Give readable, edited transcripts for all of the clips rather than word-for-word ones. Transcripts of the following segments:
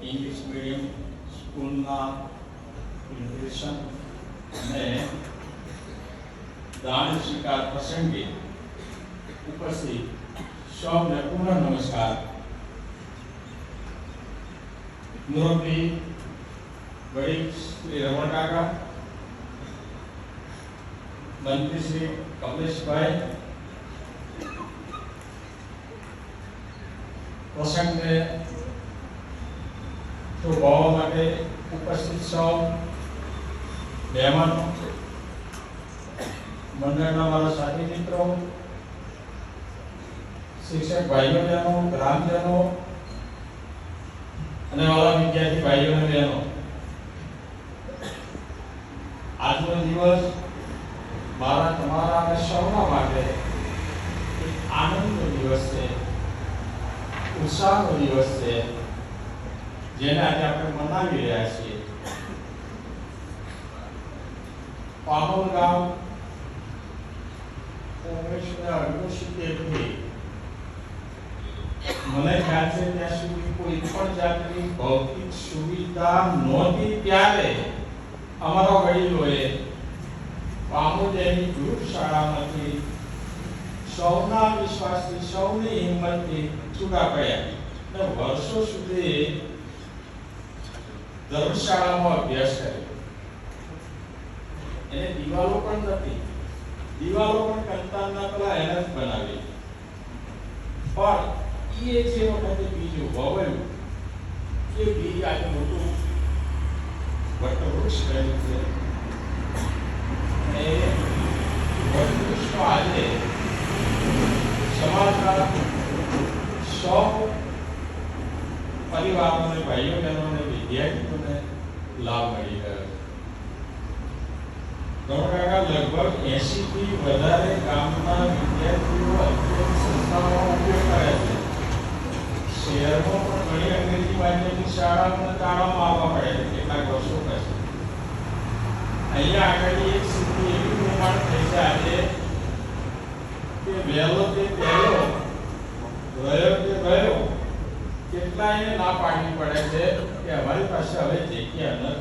English medium स्कूलना infection ने दान स्वीकार प्रसंगे उपस्थित सौने पुनः नमस्कार। मुरब्बी बड़ी श्री रमण काका, मंत्री श्री कमलेश भाई, प्रसंग में तो भाव माटे उपस्थित सौ मेहमानों, मंडळના મારા સાથી મિત્રો, શિક્ષક ભાઈઓ બહેનો, ગ્રામજનો અને વાલા વિદ્યાર્થી ભાઈઓ અને બહેનો, આજનો દિવસ મારા તમારા અને સૌના માટે એક આનંદનો દિવસ છે, ઉત્સાહનો દિવસ છે, જેને આજે આપણે મનાવી રહ્યા છીએ। પાહોલ ગામ 1968 થી મને ખ્યાલ છે ત્યાં સુધી કોઈ પણ જાતની ભૌતિક સુવિધા નહોતી। ત્યારે અમારા વડીલોએ પામોદેની જૂથ શાળામાંથી સૌના વિશ્વાસથી, સૌની હિંમતથી છૂટા પડ્યા અને વર્ષો સુધી ધર્મશાળામાં અભ્યાસ કર્યો। એને દિવાલો પણ નથી, દિવાલો પણ કંતાનના પેલા એને જ બનાવી, પણ એ જે વખતે બીજું વવાયું એ બીજ આજે મોટું વટવૃક્ષ બન્યું છે અને વટવૃક્ષનો આજે સમાજના સૌ પરિવારોને, ભાઈઓ બહેનોને, વિદ્યાર્થીઓને લાભ મળી ગયો છે। ગણકાકા લગભગ 80 થી વધારે ગામના વિદ્યાર્થીઓ અત્યંત સંસ્થાઓનો ઉપયોગ કરે છે। શહેરમાં પણ ઘણી અંગ્રેજી માધ્યમની શાળાઓને તાળામાં આવવા પડે છે કેટલાક વર્ષો પછી। અહીંયા આગળ એક સ્થિતિ એવી નિર્માણ થઈ છે આજે કે વહેલો તે પહેલો, રહ્યો તે ગયો, કેટલાયને ના પાડવી પડે છે કે અમારી પાસે હવે જગ્યા નથી।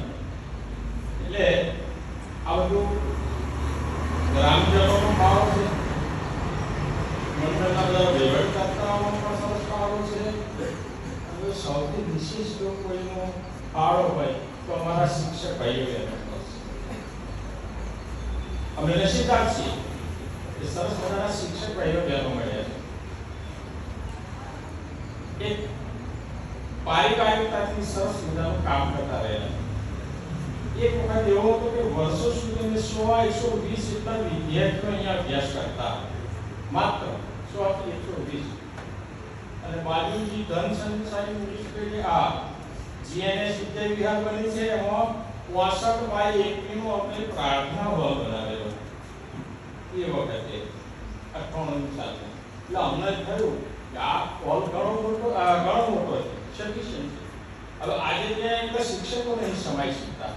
એટલે આ બધું ગ્રામજનોનો ભાવ છે, મંડળના બધા વહીવટકર્તાઓનો પણ સરસ ફાળો છે, અને સૌથી વિશેષ જો કોઈનો ફાળો હોય તો અમારા શિક્ષક ભાઈઓ બહેનો છે। અમે નસીબદાર છીએ કે સરસ મજાના શિક્ષક ભાઈઓ બહેનો મળ્યા છે। એક પારિવારિકતાથી સરસ મજાનું કામ કરતા રહ્યા। એક વખત એવો હતો કે વર્ષો સુધી 100-120 જેટલા વિદ્યાર્થીઓ અહીંયા અભ્યાસ કરતા, માત્ર 100 થી 120। અને બાજુજી ધન સંસારી ઇંગ્લિશ મીડિયમ આ જીએનએસ વિદ્યા વિહાર બની છે, એમાં 65/1 નો આપણે પ્રાર્થના હોલ બનાવેલો એ વખતે 98 સાલે। એટલે અમને થયું કે આ હોલ ઘણો મોટો છે, સફિશિયન્ટ છે। હવે આજે ત્યાં એટલા શિક્ષકો નહીં સમાઈ શકતા,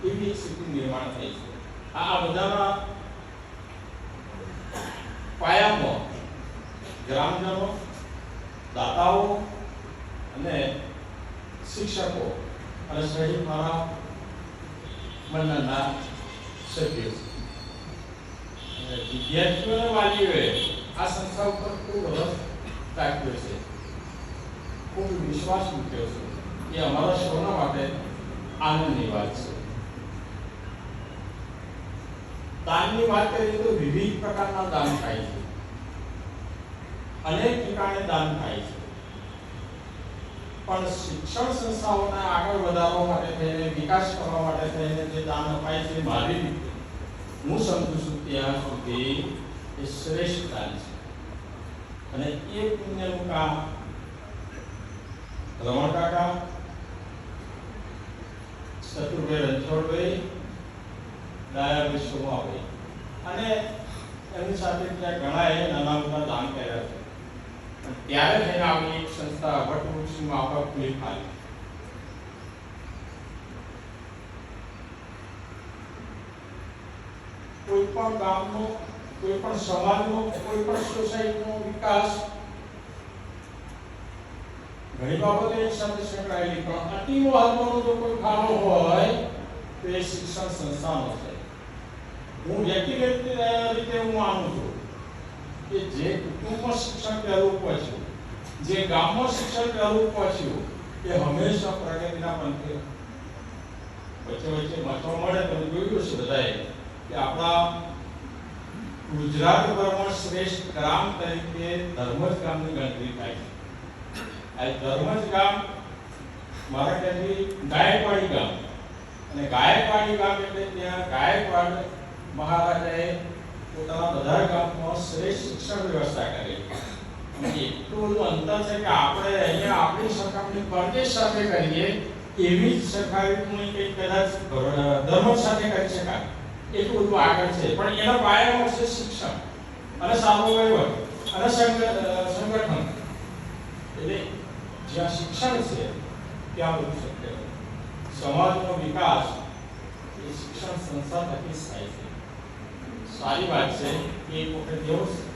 એવી એક સ્થિતિ નિર્માણ થઈ છે। આ બધાના પાયામાં ગ્રામજનો, દાતાઓ અને શિક્ષકો અને સહિત મારા મંડળના સભ્યો અને વિદ્યાર્થીઓ અને વાલીઓએ આ સંસ્થા ઉપર ખૂબ રસ દાખવ્યો છે, ખૂબ વિશ્વાસ મૂક્યો છે। એ અમારા સૌના માટે આનંદની વાત છે। દાનની વાત કરીએ તો વિવિધ પ્રકારના દાન થાય છે, અનેક ઠેકાણે દાન થાય છે, પણ શિક્ષણ સંસ્થાઓને આગળ વધારવા માટે થઈને, વિકાસ કરવા માટે થઈને જે દાન અપાય છે, મારી રીતે હું સમજુ છું ત્યાં સુધી એ શ્રેષ્ઠ દાન છે। અને એ પુણ્યનું કામ રમણ કાકા, ચતુરભાઈ રણછોડભાઈ, દયાભાઈ સોમાભાઈ અને એમની સાથે ત્યાં ઘણાએ નાના મોટા દાન કર્યા છે। ત્યારે થઈને આવી એક સંસ્થા વટવૃક્ષની માફક ખુલી ખાલી। કોઈ પણ ગામનો, કોઈ પણ સમાજનો, કોઈ પણ સોસાયટીનો વિકાસ ઘણી બાબતો એક સાથે સંકળાયેલી, પણ અતિ મહત્વનો જો કોઈ ખાનો હોય તો એ શિક્ષણ સંસ્થાનો છે. હું વ્યક્તિગત રીતે હું માનું છું કે જે કુટુંબમાં શિક્ષણ પહેલું પહોંચ્યું, જે ગામમાં શિક્ષણ પહેલું પહોંચ્યું, એ હંમેશા પ્રગતિના પંથે વચ્ચે વચ્ચે મચો મળે. તમે જોયું છે બધાએ કે આપણા ગુજરાતભરમાં શ્રેષ્ઠ ગ્રામ તરીકે ધર્મજ ગામની ગણતરી થાય છે. આ ધર્મજ ગામ મારા ખ્યાલથી ગાયકવાડી ગામ, અને ગાયકવાડી ગામ એટલે ત્યાં ગાયકવાડ મહારાજાએ પોતાના બધા ગામમાં શ્રેષ્ઠ શિક્ષણ વ્યવસ્થા કરી. અને એટલું બધું અંતર છે કે આપણે અહીંયા આપણી સરખામણી પરદેશ સાથે કરીએ એવી જ સરખામણી કંઈક કદાચ ધર્મજ સાથે કરી શકાય, એટલું બધું આગળ છે. પણ એના પાયામાં છે શિક્ષણ અને સારો વહીવટ અને સંગઠન. એટલે જ્યાં શિક્ષણ છે ત્યાં બધું શક્ય છે. સમાજનો વિકાસ એ શિક્ષણ સંસ્થા થકી થાય છે. સારી વાત છે કે એક વખત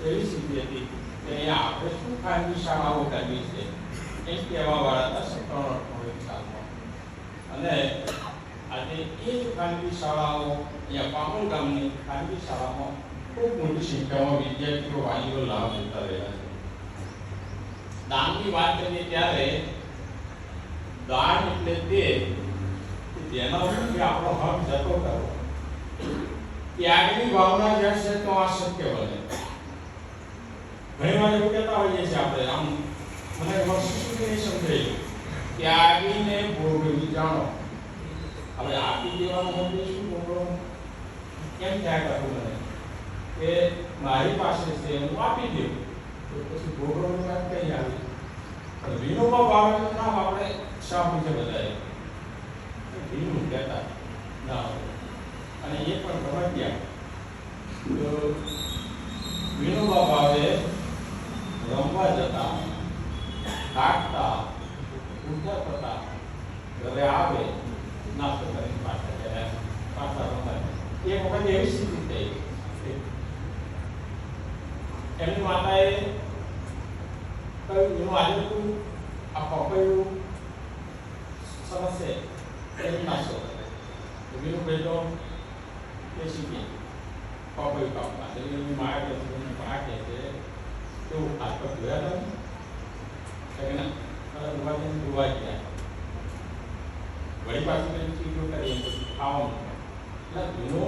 એવી સ્થિતિ હતી કે અહીંયા આપણે શું ખાનગી શાળાઓ કરવી છે એ કહેવા વાળા હતા 57-58 સાલમાં. અને આજે એ જ ખાનગી શાળાઓ અહીંયા પામોલ ગામની ખાનગી શાળામાં ખૂબ મોટી સંખ્યામાં વિદ્યાર્થીઓ વાલીઓ લાભ લેતા રહ્યા છે. દાનની વાત કરીએ ત્યારે દાન એટલે તે જેના ઉપરથી આપણો હક જતો કરવો, ત્યાગની ભાવના જ્યાં છે તો આ શક્ય બને. ઘણી વાર એવું કહેતા હોઈએ છીએ આપણે, આમ મને વર્ષો સુધી નહીં સમજાયું, ત્યાગીને ભોગવી જાણો. હવે આપી દેવાનું હોય શું ભોગવવાનું? કેમ ત્યાગ કરવું મને કે મારી પાસે છે હું આપી દઉં તો પછી ભોગવવાનું વાત કઈ આવી? વિનોબા ભાવેનું નામ આપણે સાંભળ્યું છે બધાએ, વિનુ કહેતા ના હોય, અને એ પણ ખબર ગયા તો વિનોબા ભાવે રમવા જતા, થાકતા, ઉઠતા થતા, ઘરે આવે, નાસ્તો કરીને પાછા રમવા. એક વખત એવી સ્થિતિ થઈ, એમની માતાએ કહ્યું આજે તું આ પપૈયું સરસ છે એની નાસ્તો કરે. વિનુ બેટો બેસી ગયા પપૈયું કાપવા. એની માએ કહ્યું આ કહે છે કેવું હાથ પર ધોયા તમે ના ધોવા ગયા વળી પાછું કઈ ચીજો કરી પછી ખાવાનું. એટલે વિનુ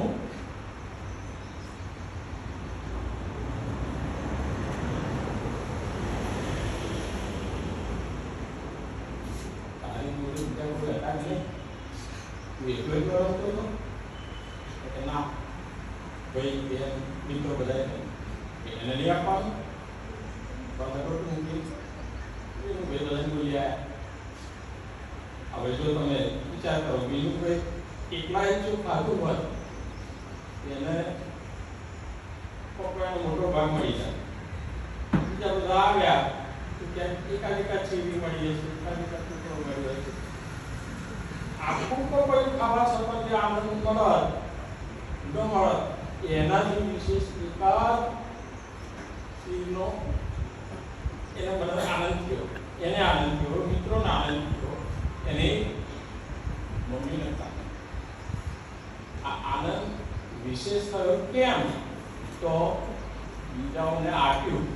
મિત્રો બધા એને નહીં આપવાનું બધા બોલ્યા. હવે જો તમે વિચાર કરો, બીજું કોઈ એકલા જો ખાધું હોય એને પકવાનો મોટો ભાગ મળી જાય. બીજા બધા આવ્યા તો ક્યાંક એકાદ ચીવી મળી હશે, એકાદ ટુકડો મળ્યો હશે. આખું તો કોઈ ખાવા સંબંધી આનંદ મળત ન મળત એનાથી વિશેષ એકાદ ચીજનો એને મને આનંદ થયો, એને આનંદ થયો, મિત્રોને આનંદ થયો, એને મમ્મીને આ આનંદ વિશેષ થયો. કેમ? તો બીજાઓને આપ્યું,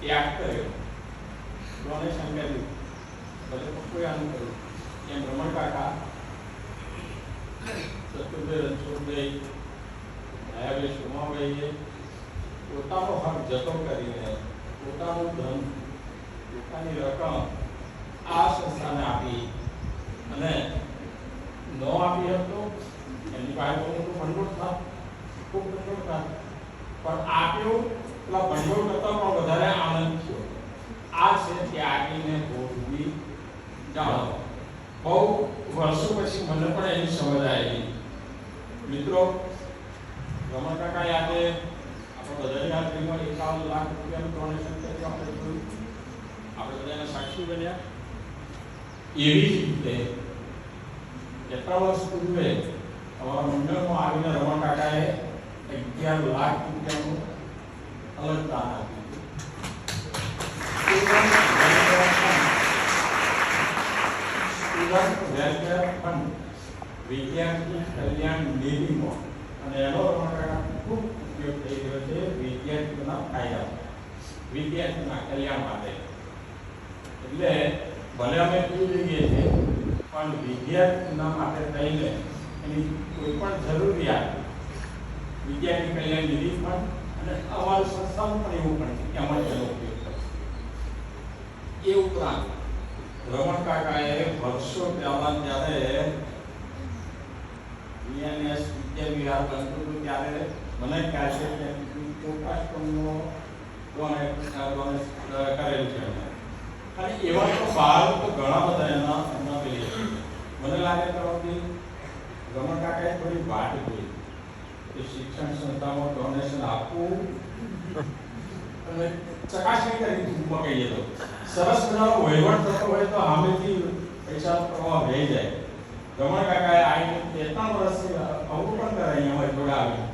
ત્યાગ કર્યો, ડોનેશન કર્યું, બધે કોઈ આનંદ કર્યું. એમ રમણ કાકા, ચતુર્ભાઈ, રણછોડભાઈ, દયાભાઈ, સોમાભાઈએ પોતાનો હક જતો કરીને પોતાનું ધન, પોતાની રકમ આ સંસ્થાને આપી. અને ન આપી હતો એની પાસે મોટું ભંડોળ થાત, ખૂબ ભંડોળ થાત, પણ આપ્યું પેલા ભંડોળ કરતાં પણ વધારે આનંદ થયો. આ છે ત્યાગીને ભોગવી જાણો. બહુ વર્ષો પછી મને પણ એની સમજ આવી. મિત્રો, રમણ કાકા યાદે આપણે બધાની હાજરીમાં 51 લાખ રૂપિયાનું ડોનેશન કર્યું. આપણે જોયું, આપણે બધાના સાક્ષી બન્યા. એવી જ રીતે કેટલા વર્ષ પૂર્વે અમારા મંડળમાં આવીને રમણ કાકાએ 11 લાખ રૂપિયાનું અલગ દાન આપ્યું. સ્ટુડન્ટ વેલફેર ફંડ વિદ્યાર્થી કલ્યાણ નિધિમાં અને એનો ખૂબ ઉપયોગ થઈ રહ્યો છે વિદ્યાર્થીઓના ફાયદા વિદ્યાર્થીઓના કલ્યાણ માટે એટલે ભલે અમે પી લઈએ છીએ પણ વિદ્યાર્થીના માટે થઈને એની કોઈ પણ જરૂરિયાત વિદ્યાર્થી કલ્યાણ નિધિ ફંડ અને અમારી સંસ્થાનું પણ એવું પણ છે કે અમારે તેનો ઉપયોગ કરશે એ ઉપરાંત રમણ કાકાએ વર્ષો પહેલા જ્યારે વીએનએસ વિદ્યા વિહાર બનતું હતું ત્યારે મને ખ્યાલ છે કે ચોક્કસપણનો કરેલું છે અને એવા તો બહાર તો ઘણા બધા એના પેલી મને લાગે તો રમણ કાકાએ થોડી વાટ જોઈ કે શિક્ષણ સંસ્થામાં ડોનેશન આપવું અને ચકાસણી કરી ટૂંકમાં કહીએ તો સરસ મજાનો વહીવટ થતો હોય તો સામેથી પૈસા પ્રવાહ રહી જાય રમણ કાકાએ આવીને 3 વર્ષથી આવું પણ કરે અહીંયા જોડે આવી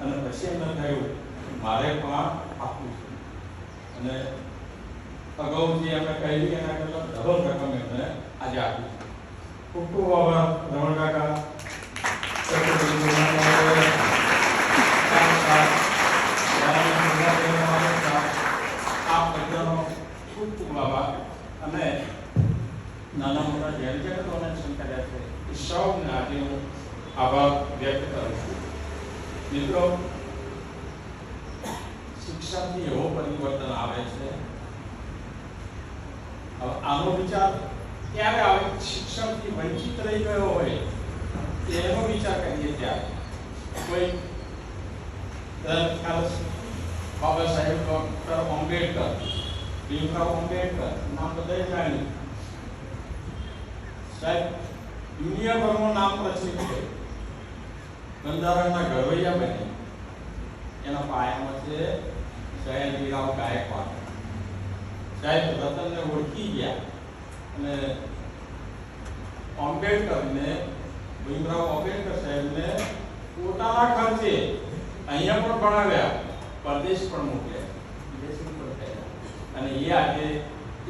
અને પછી એમને થયું મારે પણ આપવું છે અને અગાઉ જે આપણે કહેલી એના કરતાં ડબલ રકમ એમને આજે આપી ખૂબ ખૂબ આભાર રમણ કાકા આ બધાનો ખૂબ ખૂબ આભાર અને નાના મોટા જેમ જેમ ડોનેશન કર્યા છે એ સૌને આજે હું આભાર વ્યક્ત કરું છું મિત્રો શિક્ષણથી એવો પરિવર્તન આવે છે હવે આનો વિચાર ક્યારે આવે શિક્ષણથી વંચિત રહી ગયો હોય એનો વિચાર કરીએ ત્યારે કોઈ બાબા સાહેબ ડોક્ટર આંબેડકર ભીમરાવ આંબેડકર નામ બધાએ જાણ્યું સાહેબ દુનિયાભરમાં નામ પ્રચલિત છે બંધારણના ઘડવૈયા બની એના પાયામાં છે સયાજીરાવ ગાયકવાડ સાહેબ રતનને ઓળખી ગયા અને આંબેડકરને ભીમરાવ આંબેડકર સાહેબને પોતાના ખર્ચે અહીંયા પણ ભણાવ્યા પરદેશ પણ મોકલ્યા વિદેશી પણ થયા અને એ આજે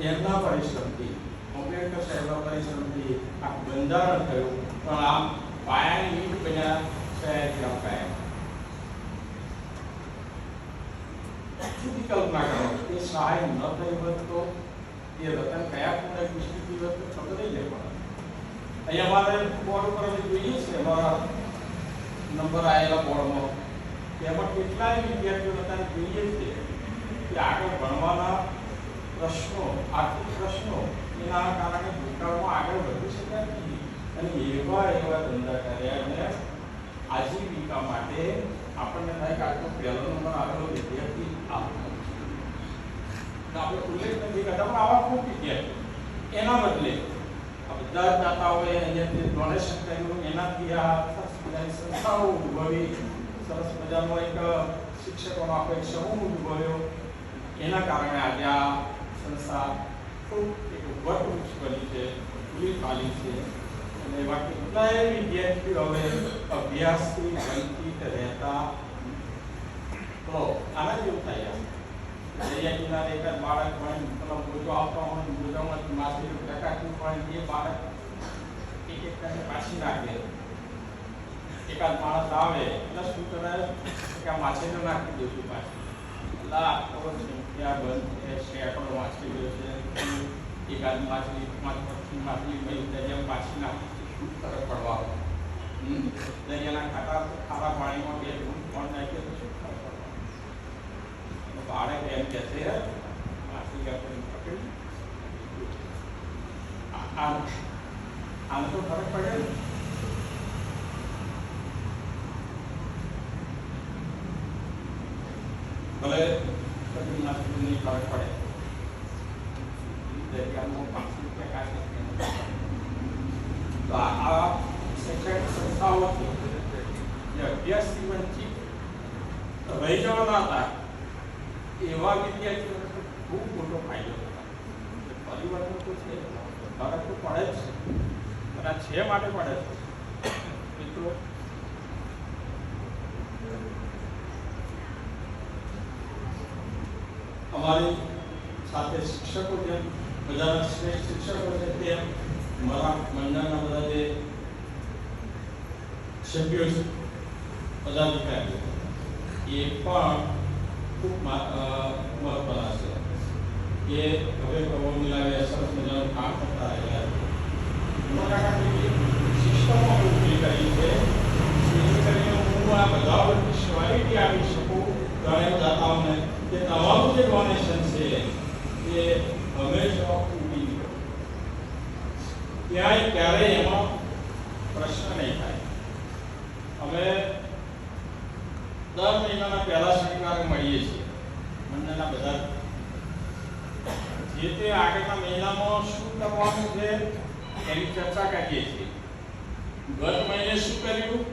એમના પરિશ્રમથી આંબેડકર સાહેબના પરિશ્રમથી આ બંધારણ થયું પણ આ પાયાની ઈંટ બન્યા સયાજીરાવ ગાયકવાડ શું કલ્પના કરો એ સહાય ન થઈ હોત તો એ રતન કયા પૂર્ણ પુસ્તકી હોત તો ખબર નહીં પડે અહીંયા અમારે બોર્ડ ઉપર અમે જોઈએ છીએ અમારા નંબર આવેલા બોર્ડમાં કે એમાં કેટલાય વિદ્યાર્થીઓ બધાને જોઈએ છે કે આગળ ભણવાના પ્રશ્નો આર્થિક પ્રશ્નો એના કારણે ભૂતકાળમાં આગળ વધી શક્યા નથી અને એવા ધંધા કર્યા અને આજીવિકા માટે આપણને થાય કે આટલો પહેલો નંબર આવેલો વિદ્યાર્થી આપણે ઉલ્લેખ નથી કરતા પણ આવા ખૂબ વિદ્યાર્થીઓ એના બદલે બધા દાતાઓએ અહીંયાથી ડોનેશન કર્યું એનાથી આ સંસ્થાઓ ઉદ્ભવી સરસ મજાનો એક શિક્ષકોનો આખો એક સમૂહ ઉદ્ભવ્યો એના કારણે આજે આ સંસ્થા ખૂબ એક વટવૃક્ષ બની છે ખુલ્લી ફાલી છે અને એવા કેટલાય વિદ્યાર્થીઓ હવે અભ્યાસથી વંચિત રહેતા તો આના જેવું થાય દરિયા કિનારે એક બાળક ભણી પેલો બોજો આવતો હોય બોજામાંથી માછલી ટકાતું પણ એ બાળક એક એક કરીને પાછી નાખે એકાદ માણસ આવે એટલે શું કરે કે આ માછલીઓ નાખી દઈશું પાછી એટલે ખબર છે ત્યાં બંધ છે સેંકડો માછલીઓ છે એકાદ માછલી માછલી મળી જેમ પાછી નાખી શું ફરક પડવાનો દરિયાના ખારા પાણીમાં બે પણ નાખીએ તો શું ફરક પડવાનો બાળક એમ કે છે માછલી આપણે પકડી આને તો ફરક પડે ને ભલે કદી માછલીની ફરક પડે દરિયામાં માછલી પ્રકાશે તો આ શૈક્ષણિક સંસ્થાઓથી જે અભ્યાસથી વંચિત રહી જવાના હતા એવા વિદ્યાર્થીઓને ખૂબ મોટો ફાયદો થતો પરિવર્તન તો છે ફરક તો પડે જ છે અને આ છે માટે પડે છે મિત્રો અમારી સાથે શિક્ષકો જેમ બધાના શ્રેષ્ઠ શિક્ષકો છે તેમ મારા મંડળના બધા જે સભ્યો છે, પદાધિકારીઓ, એ પણ ખૂબ મહત્વના છે. એ હવે પ્રભુ મિલાવે સરસ મજાનું કામ કરતા રહ્યા છે. મોટાભાગની સિસ્ટમો ઊભી કરી છે, જેથી કરીને હું આ બધા વચ્ચે સ્વરિટી આપી શકું ઘણા દાતાઓને કે તમારું જે ડોનેશન છે એ હંમેશા ઊભી ક્યાંય ક્યારેય એમાં પ્રશ્ન નહીં થાય. અમે દર મહિનાના પહેલા શનિવારે મળીએ છીએ મંડળના બધા, જે તે આગળના મહિનામાં શું કરવાનું છે એની ચર્ચા કરીએ છીએ. ગત મહિને શું કર્યું,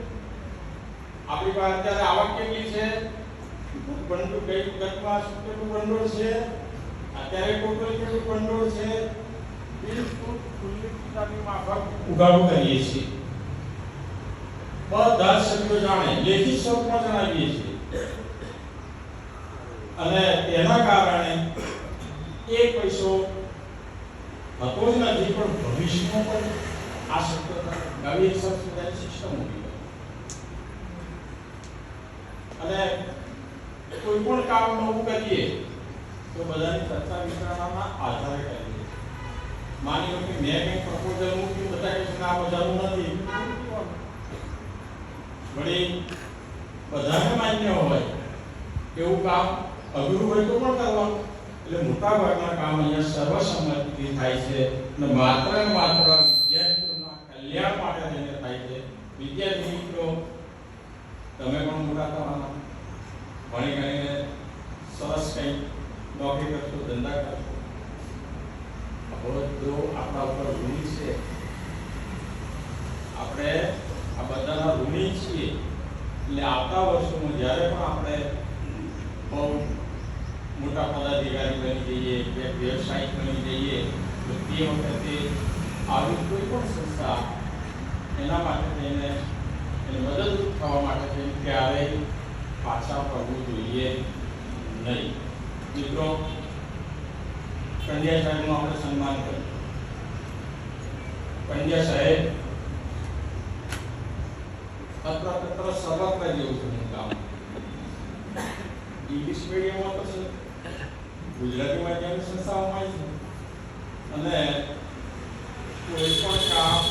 આપણી પાસે અત્યારે આવક કેટલી છે, ભંડોળ કઈ ગતમાં શું કેટલું ભંડોળ છે, અત્યારે ટોટલ કેટલું ભંડોળ છે, બિલકુલ ખુલ્લી કિતાબની માફક ઉઘાડું કરીએ છીએ. બધા સભ્યો જાણે, લેખિત સ્વરૂપમાં જણાવીએ છીએ. અને તેના કારણે એક પૈસો હતો જ નથી, પણ ભવિષ્યમાં પણ આ શક્યતા નવી એક સરસ સિસ્ટમ ઊભી કરી. અને કોઈ પણ કામ નવું કરીએ તો બધાની ચર્ચા વિચારણાના આધારે કરીએ. માની લો કે મેં કંઈક પ્રપોઝલ મૂક્યું, બધા કહે છે આ બધાનું નથી, વળી બધાને માન્ય હોય એવું કામ અઘરું હોય તો પણ કરવાનું. એટલે મોટા ભાગના કામ અહીંયા સર્વસંમતિથી થાય છે અને માત્ર ને માત્ર વિદ્યાર્થીઓના કલ્યાણ માટે થઈને થાય છે. વિદ્યાર્થી મિત્રો, તમે પણ મોટા થવાના, ભણી ગણીને સરસ કંઈક નોકરી કરશો, ધંધા કરશો. હવે જો આપણા ઉપર ઋણી છે, આપણે આ બધાના ઋણી છીએ, એટલે આવતા વર્ષોમાં જ્યારે પણ આપણે બહુ મોટા પદાધિકારી બની જઈએ કે વ્યવસાયિક બની જઈએ તો તે વખતે આવી કોઈ પણ સંસ્થા એના માટે થઈને એને મદદરૂપ થવા માટે થઈને ક્યારેય પાછા પડવું જોઈએ નહીં. મિત્રો, પંડ્યા સાહેબનું આપણે સન્માન કર્યું. પંડ્યા સાહેબ તત્ર સર્વત્ર જેવું છે કામ. ઇંગ્લિશ મીડિયમમાં તો છે, ગુજરાતી માધ્યમની સંસ્થાઓમાં છે, અને કોઈ પણ કામ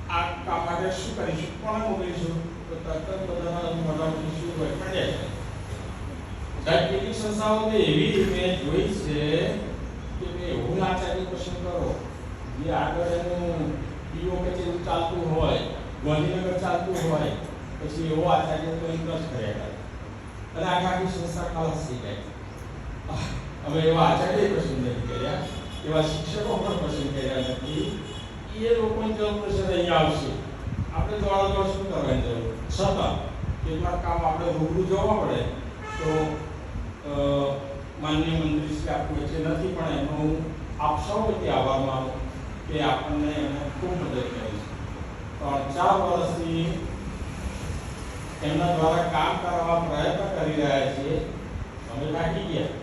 આ કામ માટે શું કરીશું, કોને મોકલીશું, તો તરત બધાના મોઢામાંથી શું હોય પણ જાય. કેટલીક સંસ્થાઓ એવી મેં જોઈ છે કે એવું આચાર્ય પસંદ કરો જે આગળ એનું પીઓ કચેરી ચાલતું હોય, ગાંધીનગર ચાલતું હોય, પછી એવો આચાર્ય તો ઇન્ટરેસ્ટ કર્યા કરે અને આખી સંસ્થા ખલાસ થઈ જાય. અમે એવા આચાર્ય પસંદ નથી કર્યા, એવા શિક્ષકો પણ પસંદ કર્યા નથી. એ લોકોની જરૂર છે અહીંયા આવશે, આપણે દોડા શું કરવાની જરૂર. છતાં કેટલાક કામ આપણે રૂબરૂ જવા પડે તો માનનીય મંત્રી શ્રી આપણી વચ્ચે નથી, પણ એનો હું આપ સૌ વતી આભાર માનું કે આપણને એને ખૂબ મદદ કરી છે. 3-4 વર્ષથી એમના દ્વારા કામ કરવા પ્રયત્ન કરી રહ્યા છીએ. અમે થાકી ગયા,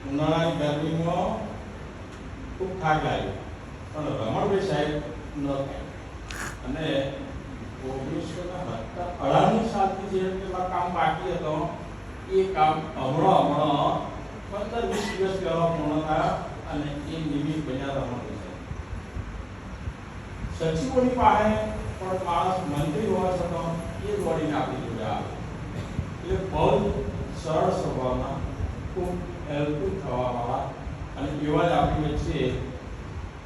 ઉનાળાની ગરમીમાં ખૂબ થાક લાગ્યો, પણ રમણભાઈ સાહેબ ન થાય. અને 1958 સાલથી જે પેલા કામ બાકી હતો એ કામ હમણાં 15-20 દિવસ પહેલા પૂર્ણ થયા અને એ નિમિત્ત બન્યા રમણભાઈ સાહેબ. સચિવોની પાસે પણ માણસ મંત્રી હોવા છતાં એ દોડીને આપણી જોડે આવે. એટલે બહુ સરળ સ્વભાવના, ખૂબ હેલ્પફુલ થવાવાળા અને એવા જ આપણી વચ્ચે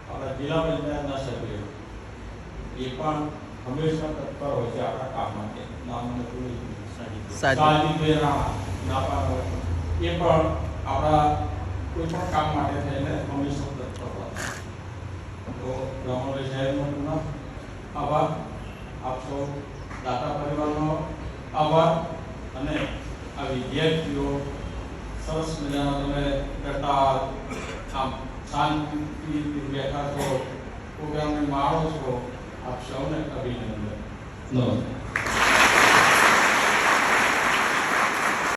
આપણા જિલ્લા પંચાયતના સભ્યો એ પણ હંમેશા તત્પર હોય છે આપણા કામ માટે. નામ મને સાજીદભાઈ રાણા એ પણ આપણા કોઈ પણ કામ માટે થઈને હંમેશા તત્પર હોય. તો રમણભાઈ સાહેબનો પુનઃ આભાર, આપ સૌ દાતા પરિવારનો આભાર, અને આ વિદ્યાર્થીઓ સરસ મજાના તમે કરતા આમ શાંતિથી બેઠા છો, પ્રોગ્રામને માણો છો, આપ સૌને અભિનંદન. નમસ્કાર.